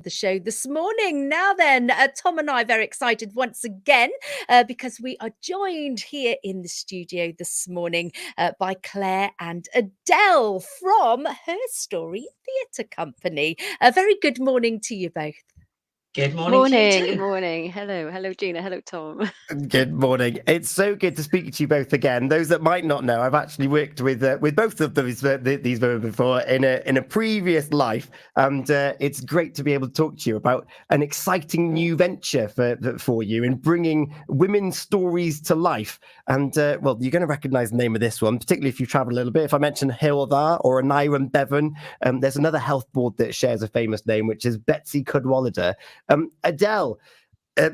the show this morning. Now then, Tom and I are very excited once again because we are joined here in the studio this morning by Claire and Adele from Her Story Theatre Company. A very good morning to you both. Good morning to you too. Good morning. Hello, Gina. Hello, Tom. Good morning. It's so good to speak to you both again. Those that might not know, I've actually worked with both of these women before in a previous life, and it's great to be able to talk to you about an exciting new venture for you in bringing women's stories to life. And well, you're going to recognise the name of this one, particularly if you travel a little bit. If I mention Hilda or Aneurin Bevan, there's another health board that shares a famous name, which is Betsi Cadwaladr. Adele,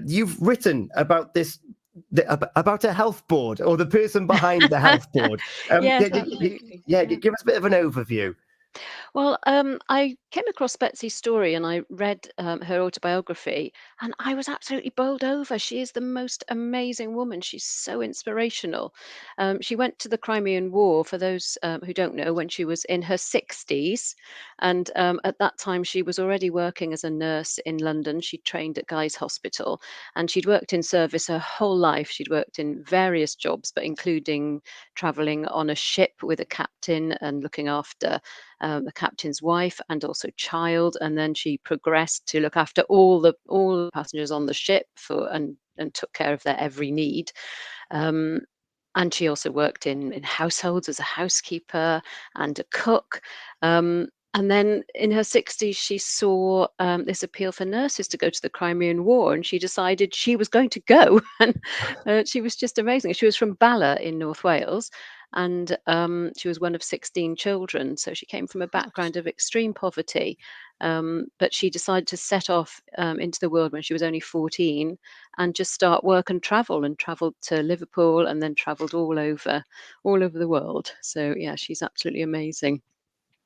you've written about this, about a health board, or the person behind the health board. Yes, absolutely. Give us a bit of an overview. Well, I came across Betsy's story and I read her autobiography, and I was absolutely bowled over. She is the most amazing woman. She's so inspirational. She went to the Crimean War, for those who don't know, when she was in her 60s. And at that time, she was already working as a nurse in London. She trained at Guy's Hospital, and she'd worked in service her whole life. She'd worked in various jobs, but including traveling on a ship with a captain and looking after the captain's wife and also child, and then she progressed to look after all the passengers on the ship and took care of their every need. And she also worked in households as a housekeeper and a cook. And then in her 60s, she saw this appeal for nurses to go to the Crimean War, and she decided she was going to go. And she was just amazing. She was from Bala in North Wales, and she was one of 16 children. So she came from a background of extreme poverty. But she decided to set off into the world when she was only 14 and just start work and traveled to Liverpool and then traveled all over the world. So yeah, she's absolutely amazing.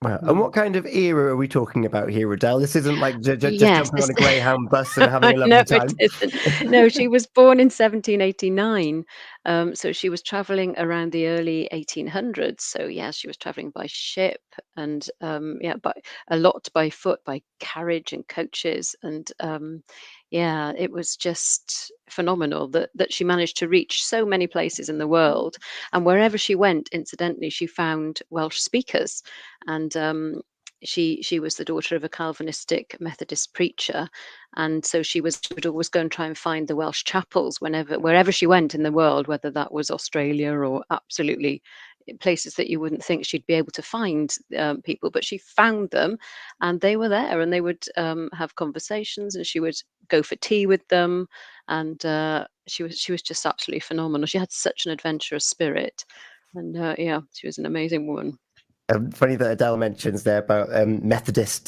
Wow. And what kind of era are we talking about here, Adele? This isn't like just Yes, jumping on a Greyhound bus and having a lovely no, time. it isn't. No, she was born in 1789. So she was traveling around the early 1800s. So yeah, she was traveling by ship and by a lot by foot, by carriage and coaches. And yeah, it was just phenomenal that she managed to reach so many places in the world. And wherever she went, incidentally, she found Welsh speakers. And she was the daughter of a Calvinistic Methodist preacher, and so she would always go and try and find the Welsh chapels wherever she went in the world, whether that was Australia or absolutely places that you wouldn't think she'd be able to find people, but she found them, and they were there, and they would have conversations, and she would go for tea with them, and she was just absolutely phenomenal. She had such an adventurous spirit, and yeah, she was an amazing woman. Funny that Adele mentions there about Methodist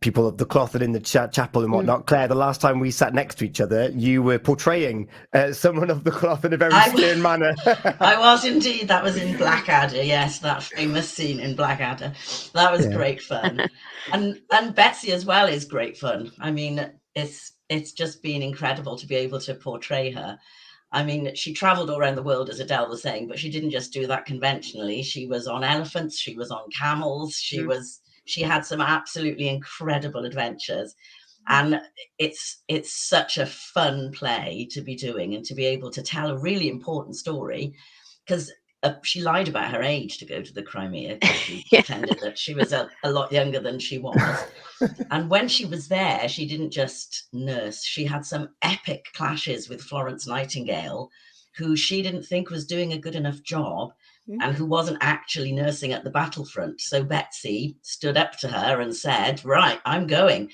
people of the cloth and in the chapel and whatnot. Claire, the last time we sat next to each other, you were portraying someone of the cloth in a very stern manner. I was indeed. That was in Blackadder. Yes, that famous scene in Blackadder. That was great fun. And Betsi as well is great fun. I mean, it's just been incredible to be able to portray her. I mean, she traveled all around the world, as Adele was saying, but she didn't just do that conventionally. She was on elephants, she was on camels, she had some absolutely incredible adventures. And it's such a fun play to be doing and to be able to tell a really important story, because she lied about her age to go to the Crimea. She pretended that she was a lot younger than she was. And when she was there, she didn't just nurse. She had some epic clashes with Florence Nightingale, who she didn't think was doing a good enough job and who wasn't actually nursing at the battlefront. So Betsi stood up to her and said, right, I'm going.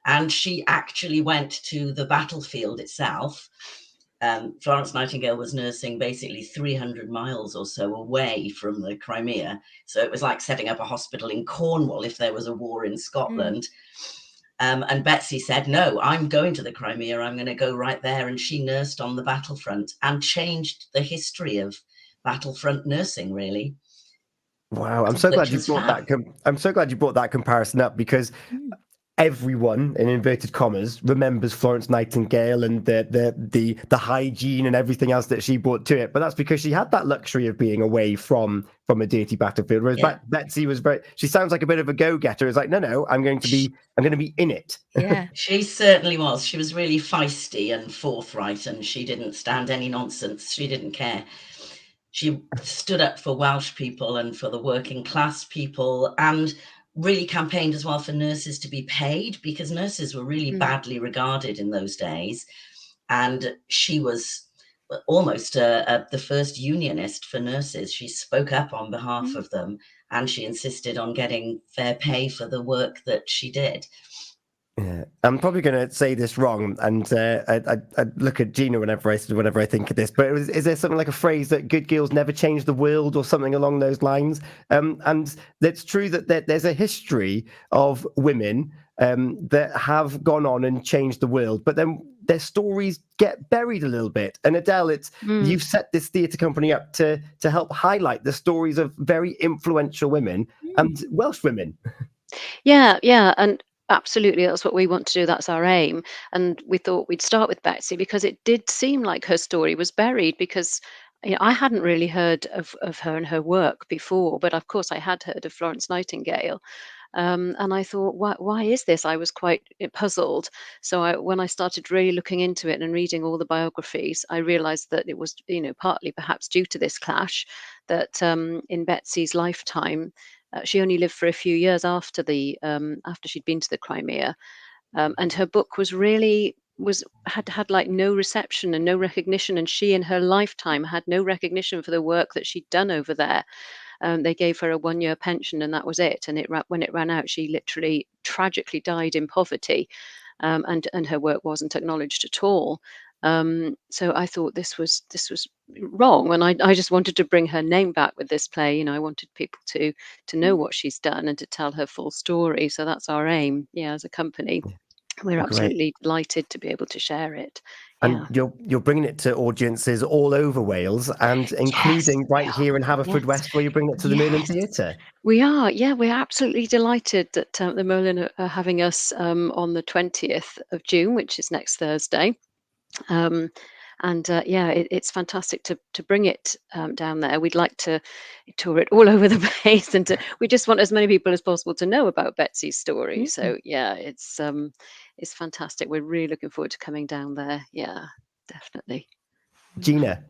And she actually went to the battlefield itself. Florence Nightingale was nursing basically 300 miles or so away from the Crimea. So it was like setting up a hospital in Cornwall if there was a war in Scotland. And Betsi said, no, I'm going to the Crimea. I'm going to go right there. And she nursed on the battlefront and changed the history of battlefront nursing, really. Wow, I'm so glad you brought that. I'm so glad you brought that comparison up, because everyone, in inverted commas, remembers Florence Nightingale and the hygiene and everything else that she brought to it. But that's because she had that luxury of being away from a dirty battlefield. Whereas Betsi was she sounds like a bit of a go-getter. It's like, no, I'm going to be in it. Yeah. She certainly was. She was really feisty and forthright, and she didn't stand any nonsense. She didn't care. She stood up for Welsh people and for the working class people, and really campaigned as well for nurses to be paid, because nurses were really badly regarded in those days. And she was almost the first unionist for nurses. She spoke up on behalf of them, and she insisted on getting fair pay for the work that she did. Yeah, I'm probably going to say this wrong, and I look at Gina whenever I think of this. But is there something like a phrase that good girls never change the world, or something along those lines? And it's true that there's a history of women that have gone on and changed the world, but then their stories get buried a little bit. And Adele, you've set this theatre company up to help highlight the stories of very influential women and Welsh women. Yeah, and absolutely, that's what we want to do. That's our aim. And we thought we'd start with Betsi because it did seem like her story was buried, because I hadn't really heard of her and her work before, but of course I had heard of Florence Nightingale. And I thought, why is this? I was quite puzzled. So when I started really looking into it and reading all the biographies, I realized that it was, partly perhaps due to this clash, that in Betsi's lifetime, she only lived for a few years after after she'd been to the Crimea, and her book had like no reception and no recognition, and she in her lifetime had no recognition for the work that she'd done over there. They gave her a 1-year pension, and that was it. And when it ran out, she literally tragically died in poverty, and her work wasn't acknowledged at all. So I thought this was wrong, and I just wanted to bring her name back with this play. I wanted people to know what she's done and to tell her full story. So that's our aim, as a company. We're absolutely delighted to be able to share it. And you're bringing it to audiences all over Wales, and including here in Haverfordwest, where you're bringing it to the Merlin Theatre. We are, we're absolutely delighted that the Merlin are having us on the 20th of June, which is next Thursday. It's fantastic to bring it down there. We'd like to tour it all over the place, and we just want as many people as possible to know about Betsi's story. So it's fantastic. We're really looking forward to coming down there. Yeah, definitely. Gina.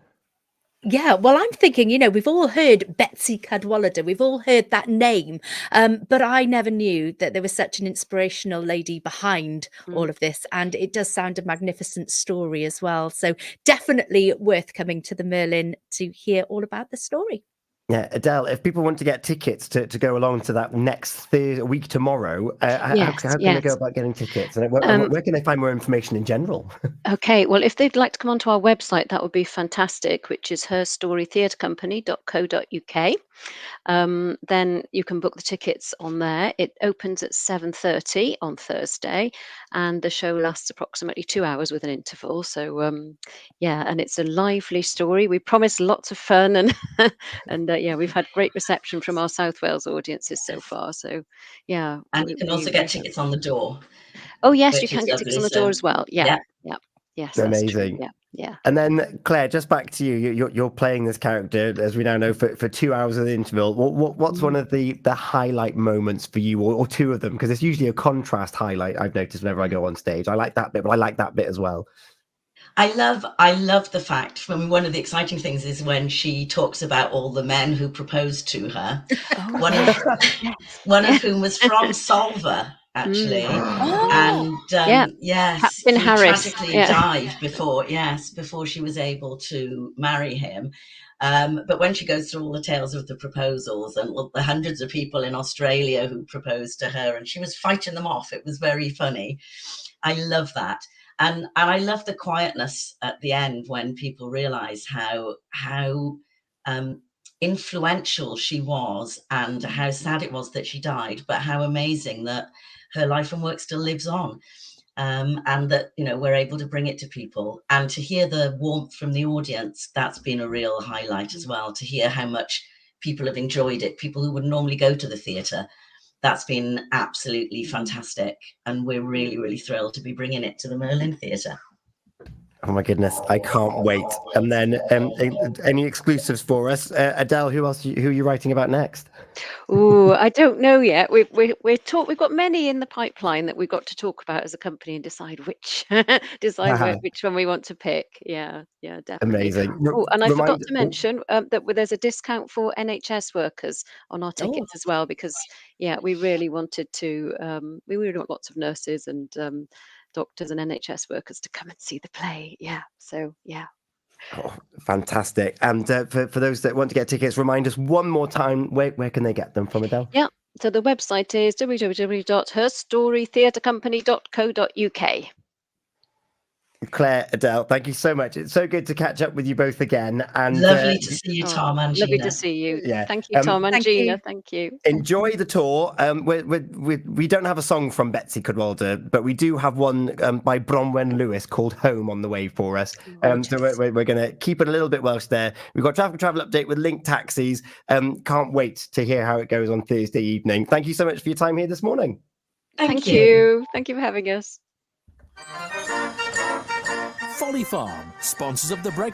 Yeah, well, I'm thinking, we've all heard Betsi Cadwaladr. We've all heard that name, but I never knew that there was such an inspirational lady behind all of this. And it does sound a magnificent story as well. So definitely worth coming to the Merlin to hear all about the story. Yeah, Adele, if people want to get tickets to go along to that next week tomorrow, how can they go about getting tickets? And where can they find more information in general? Okay, well, if they'd like to come onto our website, that would be fantastic, which is herstorytheatrecompany.co.uk. Then you can book the tickets on there. It opens at 7:30 on Thursday, and the show lasts approximately 2 hours with an interval. So and it's a lively story. We promise lots of fun, and we've had great reception from our South Wales audiences so far. So and you can also get tickets on the door. Oh yes, you can get tickets on the door as well. Yes, amazing. Yeah. And then Claire, just back to you. You're playing this character, as we now know, for 2 hours of the interval. What's one of the highlight moments for you, or two of them? Because it's usually a contrast highlight, I've noticed, whenever I go on stage. I like that bit, but I like that bit as well. I love the fact, one of the exciting things is when she talks about all the men who proposed to her. One of whom was from Solva, actually. And yes, Captain he Harris tragically died before she was able to marry him. But when she goes through all the tales of the proposals and the hundreds of people in Australia who proposed to her, and she was fighting them off, it was very funny. I love that. And I love the quietness at the end when people realize how influential she was, and how sad it was that she died, but how amazing that her life and work still lives on. And that, we're able to bring it to people, and to hear the warmth from the audience. That's been a real highlight as well, to hear how much people have enjoyed it. People who would normally go to the theatre that's been absolutely fantastic. And we're really, really thrilled to be bringing it to the Merlin Theatre. Oh my goodness, I can't wait. And then any exclusives for us? Adele, who are you writing about next? Oh, I don't know yet. We've got many in the pipeline that we've got to talk about as a company and decide which which one we want to pick. Yeah, definitely. Amazing. Oh, and I forgot to mention that there's a discount for NHS workers on our tickets as well, because we really wanted to. We really want lots of nurses and doctors and NHS workers to come and see the play. Yeah, so yeah. Oh, fantastic. And for those that want to get tickets, remind us one more time, where can they get them from, Adele? Yeah, so the website is www.herstorytheatrecompany.co.uk. Claire, Adele, thank you so much. It's so good to catch up with you both again. And lovely to see you, Tom and Lovely Gina. to see you. Yeah. Thank you, Tom and thank Gina. you. Thank you. Enjoy the tour. We don't have a song from Betsi Cadwaladr, but we do have one by Bronwen Lewis called Home on the way for us. So we're going to keep it a little bit Welsh there. We've got traffic travel update with Link Taxis. Can't wait to hear how it goes on Thursday evening. Thank you so much for your time here this morning. Thank you. Thank you for having us. Folly Farm, sponsors of the breakfast